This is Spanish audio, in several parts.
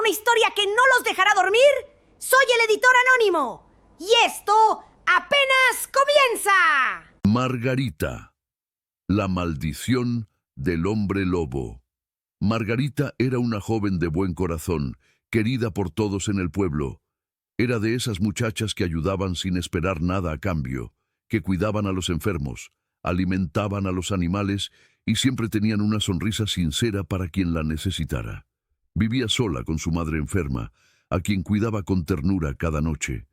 una historia que no los dejará dormir? Soy el editor anónimo. Y esto apenas comienza. Margarita, la maldición del hombre lobo. Margarita era una joven de buen corazón, querida por todos en el pueblo. Era de esas muchachas que ayudaban sin esperar nada a cambio, que cuidaban a los enfermos, alimentaban a los animales y siempre tenían una sonrisa sincera para quien la necesitara. Vivía sola con su madre enferma, a quien cuidaba con ternura cada noche.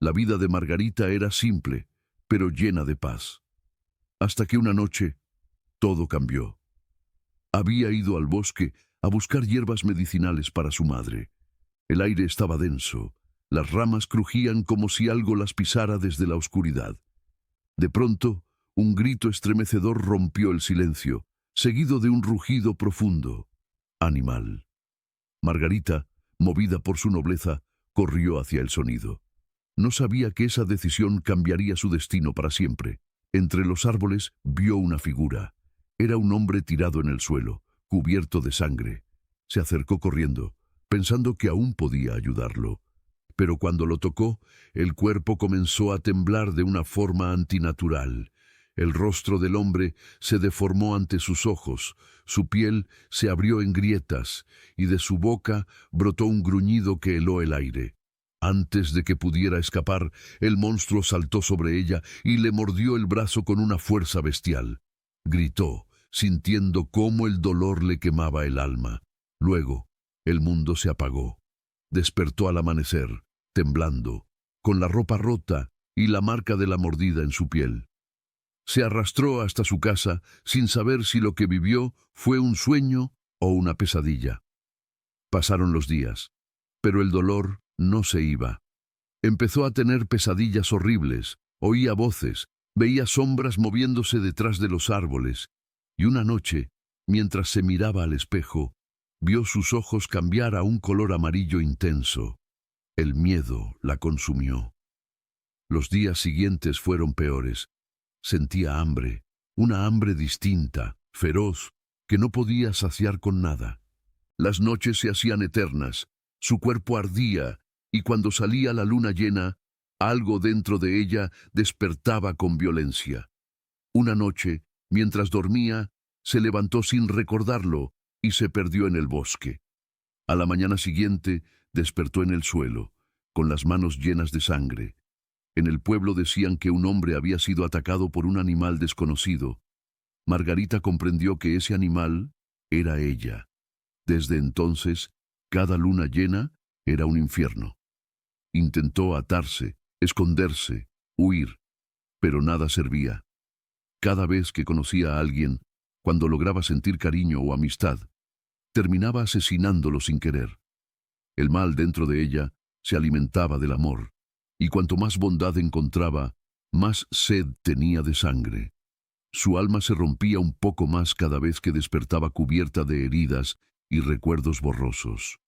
La vida de Margarita era simple, pero llena de paz. Hasta que una noche, todo cambió. Había ido al bosque a buscar hierbas medicinales para su madre. El aire estaba denso, las ramas crujían como si algo las pisara desde la oscuridad. De pronto, un grito estremecedor rompió el silencio, seguido de un rugido profundo. Animal. Margarita, movida por su nobleza, corrió hacia el sonido. No sabía que esa decisión cambiaría su destino para siempre. Entre los árboles vio una figura. Era un hombre tirado en el suelo, cubierto de sangre. Se acercó corriendo, pensando que aún podía ayudarlo. Pero cuando lo tocó, el cuerpo comenzó a temblar de una forma antinatural. El rostro del hombre se deformó ante sus ojos, su piel se abrió en grietas, y de su boca brotó un gruñido que heló el aire. Antes de que pudiera escapar, el monstruo saltó sobre ella y le mordió el brazo con una fuerza bestial. Gritó, sintiendo cómo el dolor le quemaba el alma. Luego, el mundo se apagó. Despertó al amanecer, temblando, con la ropa rota y la marca de la mordida en su piel. Se arrastró hasta su casa sin saber si lo que vivió fue un sueño o una pesadilla. Pasaron los días, pero el dolor no se iba. Empezó a tener pesadillas horribles, oía voces, veía sombras moviéndose detrás de los árboles, y una noche, mientras se miraba al espejo, vio sus ojos cambiar a un color amarillo intenso. El miedo la consumió. Los días siguientes fueron peores. Sentía hambre, una hambre distinta, feroz, que no podía saciar con nada. Las noches se hacían eternas, su cuerpo ardía, y cuando salía la luna llena, algo dentro de ella despertaba con violencia. Una noche, mientras dormía, se levantó sin recordarlo y se perdió en el bosque. A la mañana siguiente, despertó en el suelo, con las manos llenas de sangre. En el pueblo decían que un hombre había sido atacado por un animal desconocido. Margarita comprendió que ese animal era ella. Desde entonces, cada luna llena era un infierno. Intentó atarse, esconderse, huir, pero nada servía. Cada vez que conocía a alguien, cuando lograba sentir cariño o amistad, terminaba asesinándolo sin querer. El mal dentro de ella se alimentaba del amor, y cuanto más bondad encontraba, más sed tenía de sangre. Su alma se rompía un poco más cada vez que despertaba cubierta de heridas y recuerdos borrosos.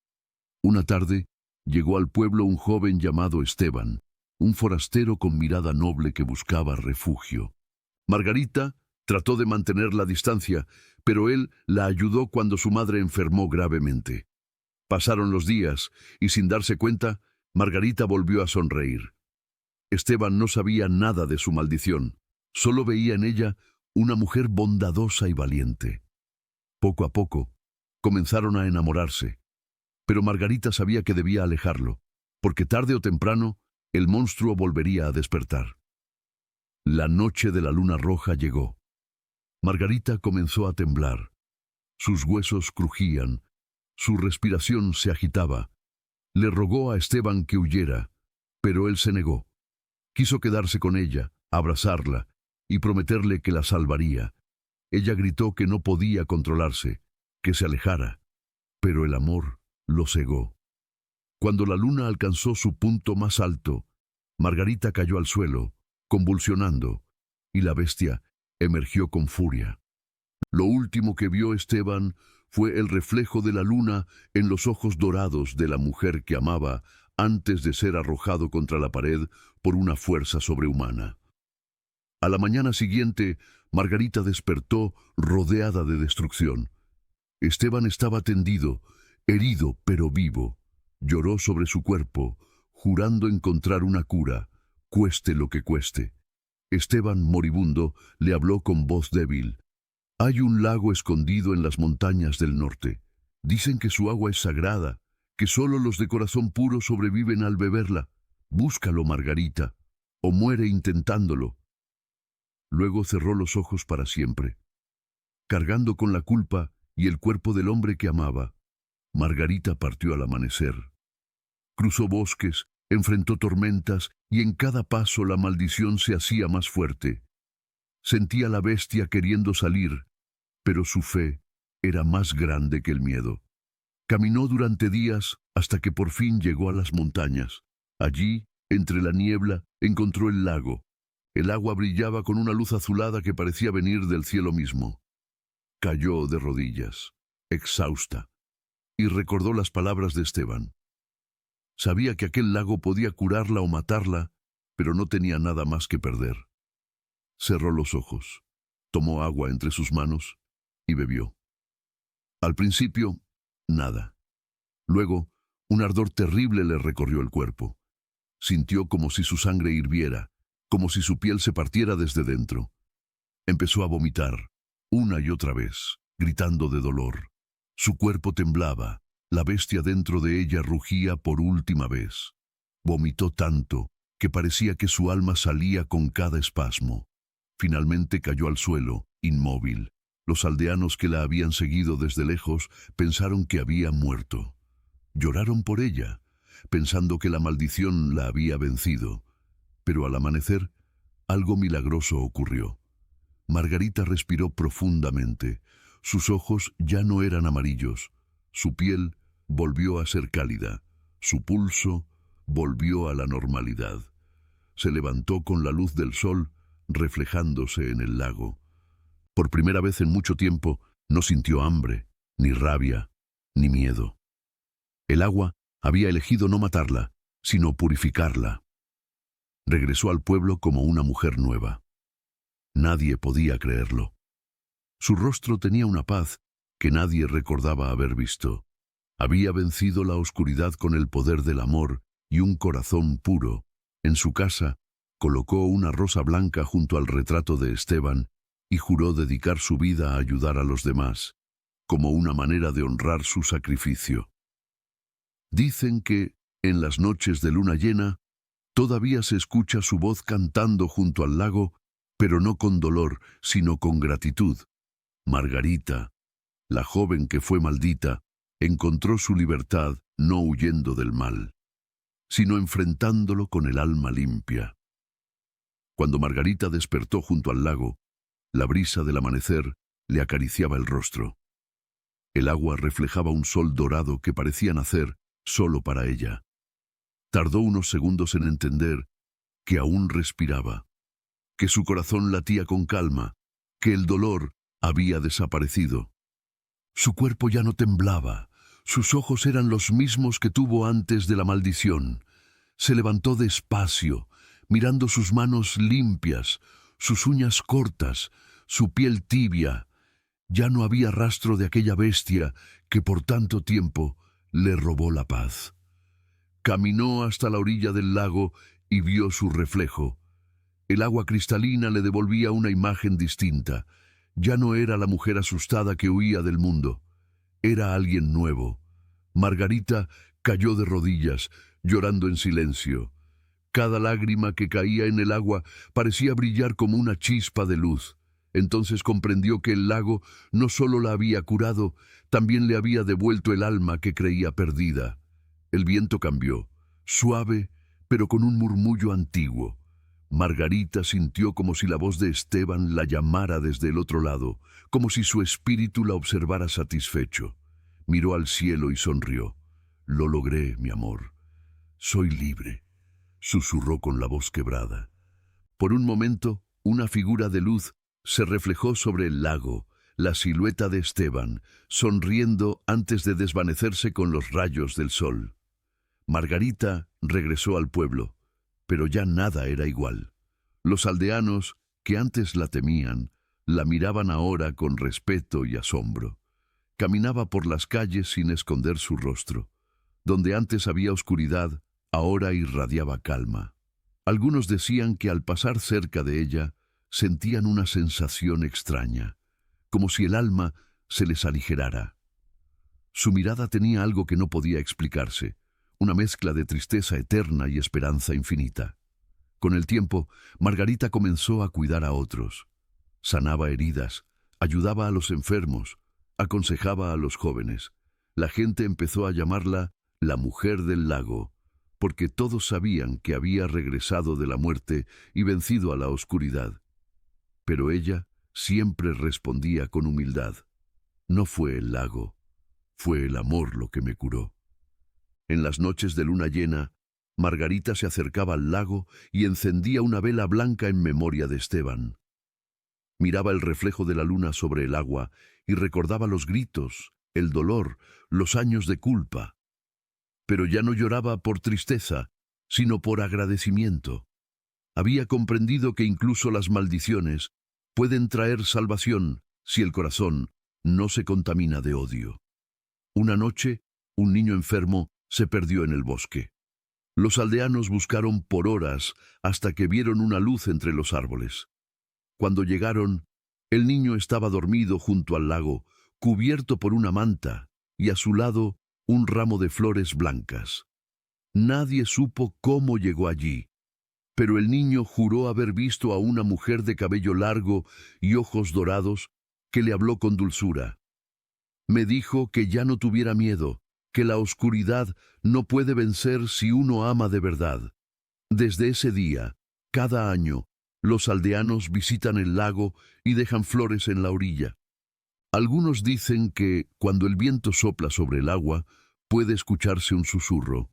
Una tarde, llegó al pueblo un joven llamado Esteban, un forastero con mirada noble que buscaba refugio. Margarita trató de mantener la distancia, pero él la ayudó cuando su madre enfermó gravemente. Pasaron los días, y sin darse cuenta, Margarita volvió a sonreír. Esteban no sabía nada de su maldición, solo veía en ella una mujer bondadosa y valiente. Poco a poco, comenzaron a enamorarse, pero Margarita sabía que debía alejarlo, porque tarde o temprano el monstruo volvería a despertar. La noche de la luna roja llegó. Margarita comenzó a temblar. Sus huesos crujían, su respiración se agitaba. Le rogó a Esteban que huyera, pero él se negó. Quiso quedarse con ella, abrazarla y prometerle que la salvaría. Ella gritó que no podía controlarse, que se alejara, pero el amor lo cegó. Cuando la luna alcanzó su punto más alto, Margarita cayó al suelo, convulsionando, y la bestia emergió con furia. Lo último que vio Esteban fue el reflejo de la luna en los ojos dorados de la mujer que amaba antes de ser arrojado contra la pared por una fuerza sobrehumana. A la mañana siguiente, Margarita despertó rodeada de destrucción. Esteban estaba tendido, herido pero vivo. Lloró sobre su cuerpo, jurando encontrar una cura, cueste lo que cueste. Esteban, moribundo, le habló con voz débil. Hay un lago escondido en las montañas del norte. Dicen que su agua es sagrada, que solo los de corazón puro sobreviven al beberla. Búscalo, Margarita, o muere intentándolo. Luego cerró los ojos para siempre. Cargando con la culpa y el cuerpo del hombre que amaba, Margarita partió al amanecer. Cruzó bosques, enfrentó tormentas y en cada paso la maldición se hacía más fuerte. Sentía la bestia queriendo salir, pero su fe era más grande que el miedo. Caminó durante días hasta que por fin llegó a las montañas. Allí, entre la niebla, encontró el lago. El agua brillaba con una luz azulada que parecía venir del cielo mismo. Cayó de rodillas, exhausta, y recordó las palabras de Esteban. Sabía que aquel lago podía curarla o matarla, pero no tenía nada más que perder. Cerró los ojos, tomó agua entre sus manos y bebió. Al principio, nada. Luego, un ardor terrible le recorrió el cuerpo. Sintió como si su sangre hirviera, como si su piel se partiera desde dentro. Empezó a vomitar, una y otra vez, gritando de dolor. Su cuerpo temblaba, la bestia dentro de ella rugía por última vez. Vomitó tanto que parecía que su alma salía con cada espasmo. Finalmente cayó al suelo, inmóvil. Los aldeanos que la habían seguido desde lejos pensaron que había muerto. Lloraron por ella, pensando que la maldición la había vencido. Pero al amanecer, algo milagroso ocurrió. Margarita respiró profundamente. Sus ojos ya no eran amarillos. Su piel volvió a ser cálida. Su pulso volvió a la normalidad. Se levantó con la luz del sol reflejándose en el lago. Por primera vez en mucho tiempo no sintió hambre, ni rabia, ni miedo. El agua había elegido no matarla, sino purificarla. Regresó al pueblo como una mujer nueva. Nadie podía creerlo. Su rostro tenía una paz que nadie recordaba haber visto. Había vencido la oscuridad con el poder del amor y un corazón puro. En su casa, colocó una rosa blanca junto al retrato de Esteban y juró dedicar su vida a ayudar a los demás, como una manera de honrar su sacrificio. Dicen que, en las noches de luna llena, todavía se escucha su voz cantando junto al lago, pero no con dolor, sino con gratitud. Margarita, la joven que fue maldita, encontró su libertad no huyendo del mal, sino enfrentándolo con el alma limpia. Cuando Margarita despertó junto al lago, la brisa del amanecer le acariciaba el rostro. El agua reflejaba un sol dorado que parecía nacer solo para ella. Tardó unos segundos en entender que aún respiraba, que su corazón latía con calma, que el dolor había desaparecido. Su cuerpo ya no temblaba, sus ojos eran los mismos que tuvo antes de la maldición. Se levantó despacio, mirando sus manos limpias, sus uñas cortas, su piel tibia. Ya no había rastro de aquella bestia que por tanto tiempo le robó la paz. Caminó hasta la orilla del lago y vio su reflejo. El agua cristalina le devolvía una imagen distinta. Ya no era la mujer asustada que huía del mundo. Era alguien nuevo. Margarita cayó de rodillas, llorando en silencio. Cada lágrima que caía en el agua parecía brillar como una chispa de luz. Entonces comprendió que el lago no solo la había curado, también le había devuelto el alma que creía perdida. El viento cambió, suave, pero con un murmullo antiguo. Margarita sintió como si la voz de Esteban la llamara desde el otro lado, como si su espíritu la observara satisfecho. Miró al cielo y sonrió. «Lo logré, mi amor. Soy libre», susurró con la voz quebrada. Por un momento, una figura de luz se reflejó sobre el lago, la silueta de Esteban, sonriendo antes de desvanecerse con los rayos del sol. Margarita regresó al pueblo, pero ya nada era igual. Los aldeanos, que antes la temían, la miraban ahora con respeto y asombro. Caminaba por las calles sin esconder su rostro. Donde antes había oscuridad, ahora irradiaba calma. Algunos decían que al pasar cerca de ella, sentían una sensación extraña, como si el alma se les aligerara. Su mirada tenía algo que no podía explicarse, una mezcla de tristeza eterna y esperanza infinita. Con el tiempo, Margarita comenzó a cuidar a otros. Sanaba heridas, ayudaba a los enfermos, aconsejaba a los jóvenes. La gente empezó a llamarla la mujer del lago, porque todos sabían que había regresado de la muerte y vencido a la oscuridad. Pero ella siempre respondía con humildad: no fue el lago, fue el amor lo que me curó. En las noches de luna llena, Margarita se acercaba al lago y encendía una vela blanca en memoria de Esteban. Miraba el reflejo de la luna sobre el agua y recordaba los gritos, el dolor, los años de culpa. Pero ya no lloraba por tristeza, sino por agradecimiento. Había comprendido que incluso las maldiciones pueden traer salvación si el corazón no se contamina de odio. Una noche, un niño enfermo se perdió en el bosque. Los aldeanos buscaron por horas hasta que vieron una luz entre los árboles. Cuando llegaron, el niño estaba dormido junto al lago, cubierto por una manta, y a su lado un ramo de flores blancas. Nadie supo cómo llegó allí, pero el niño juró haber visto a una mujer de cabello largo y ojos dorados que le habló con dulzura. Me dijo que ya no tuviera miedo, que la oscuridad no puede vencer si uno ama de verdad. Desde ese día, cada año, los aldeanos visitan el lago y dejan flores en la orilla. Algunos dicen que, cuando el viento sopla sobre el agua, puede escucharse un susurro: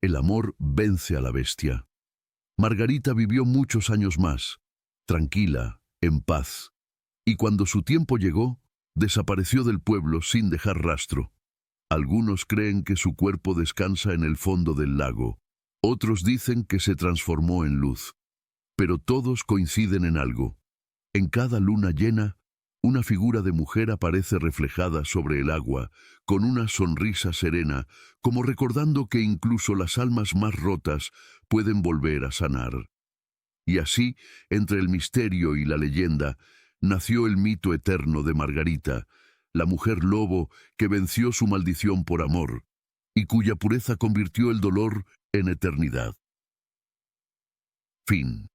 el amor vence a la bestia. Margarita vivió muchos años más, tranquila, en paz, y cuando su tiempo llegó, desapareció del pueblo sin dejar rastro. Algunos creen que su cuerpo descansa en el fondo del lago, otros dicen que se transformó en luz. Pero todos coinciden en algo: en cada luna llena, una figura de mujer aparece reflejada sobre el agua, con una sonrisa serena, como recordando que incluso las almas más rotas pueden volver a sanar. Y así, entre el misterio y la leyenda, nació el mito eterno de Margarita, la mujer lobo que venció su maldición por amor, y cuya pureza convirtió el dolor en eternidad. Fin.